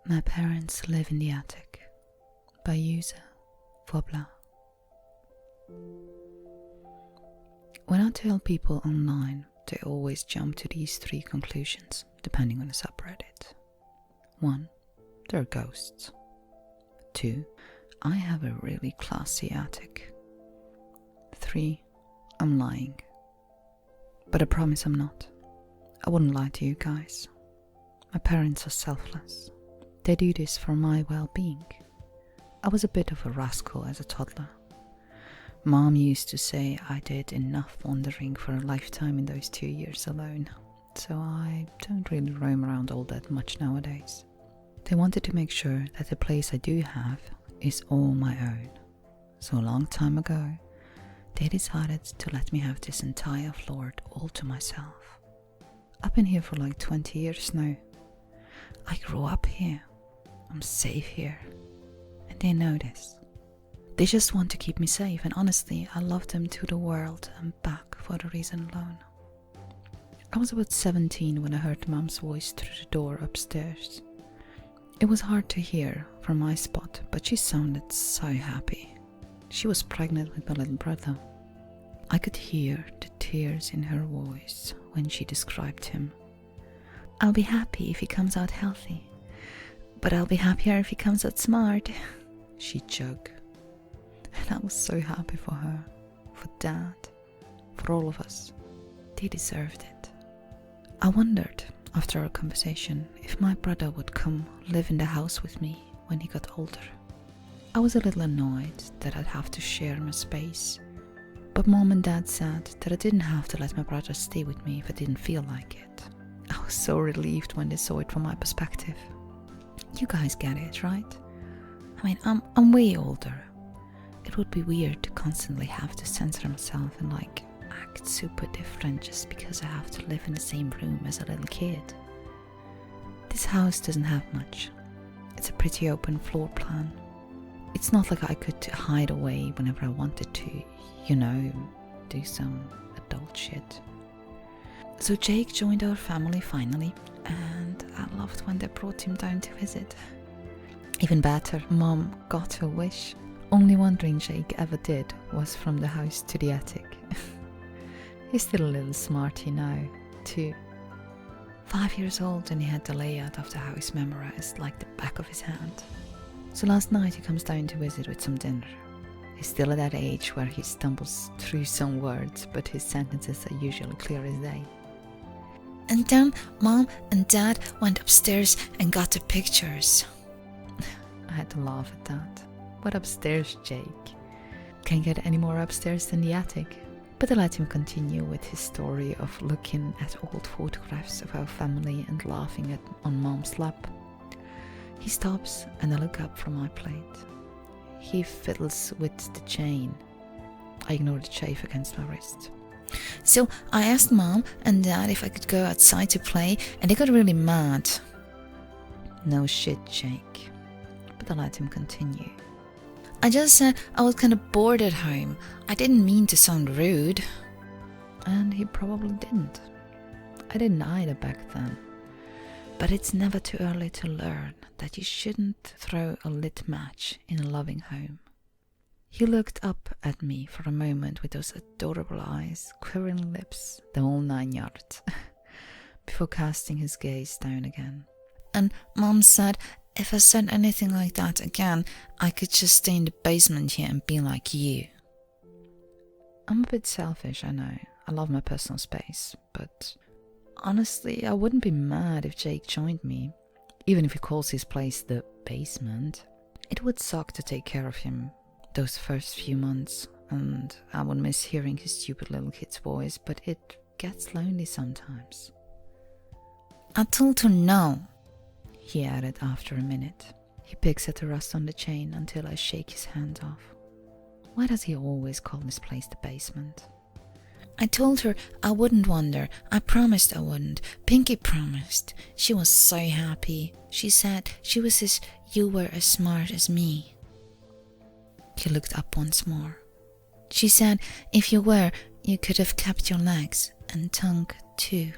My Parents Live in the Attic by Yusa Fobla. When I tell people online, they always jump to these three conclusions, depending on the subreddit. 1. They're ghosts. 2. I have a really classy attic. 3. I'm lying. But I promise I'm not. I wouldn't lie to you guys. My parents are selfless. They do this for my well-being. I was a bit of a rascal as a toddler. Mom used to say I did enough wandering for a lifetime in those 2 years alone, so I don't really roam around all that much nowadays. They wanted to make sure that the place I do have is all my own. So a long time ago, they decided to let me have this entire floor all to myself. I've been here for like 20 years now. I grew up here. I'm safe here. And they know this. They just want to keep me safe, and honestly, I love them to the world and back for the reason alone. I was about 17 when I heard Mom's voice through the door upstairs. It was hard to hear from my spot, but she sounded so happy. She was pregnant with my little brother. I could hear the tears in her voice when she described him. I'll be happy if he comes out healthy, but I'll be happier if he comes out smart, she joked. And I was so happy for her, for Dad, for all of us. They deserved it. I wondered, after our conversation, if my brother would come live in the house with me when he got older. I was a little annoyed that I'd have to share my space, but Mom and Dad said that I didn't have to let my brother stay with me if I didn't feel like it. I was so relieved when they saw it from my perspective. You guys get it, right? I mean, I'm way older. It would be weird to constantly have to censor myself and act super different just because I have to live in the same room as a little kid. This house doesn't have much. It's a pretty open floor plan. It's not like I could hide away whenever I wanted to, do some adult shit. So Jake joined our family finally, and I loved when they brought him down to visit. Even better, Mom got her wish. Only one thing Jake ever did was from the house to the attic. He's still a little smarty now, too. 5 years old and he had the layout of the house memorized like the back of his hand. So last night he comes down to visit with some dinner. He's still at that age where he stumbles through some words, but his sentences are usually clear as day. And then Mom and Dad went upstairs and got the pictures. I had to laugh at that. What upstairs, Jake? Can't get any more upstairs than the attic. But I let him continue with his story of looking at old photographs of our family and laughing on Mom's lap. He stops and I look up from my plate. He fiddles with the chain. I ignore the chafe against my wrist. So I asked Mom and Dad if I could go outside to play, and they got really mad. No shit, Jake. But I let him continue. I just said I was kind of bored at home. I didn't mean to sound rude. And he probably didn't. I didn't either back then. But it's never too early to learn that you shouldn't throw a lit match in a loving home. He looked up at me for a moment with those adorable eyes, quivering lips, the whole 9 yards, before casting his gaze down again. And Mom said if I said anything like that again, I could just stay in the basement here and be like you. I'm a bit selfish, I know. I love my personal space, but honestly, I wouldn't be mad if Jake joined me, even if he calls his place the basement. It would suck to take care of him those first few months, and I would miss hearing his stupid little kid's voice, but it gets lonely sometimes. I told her no, he added after a minute. He picks at the rust on the chain until I shake his hand off. Why does he always call this place the basement? I told her I wouldn't wander. I promised I wouldn't. Pinky promised. She was so happy. She said she wishes you were as smart as me. He looked up once more. She said if you were, you could have kept your legs and tongue too.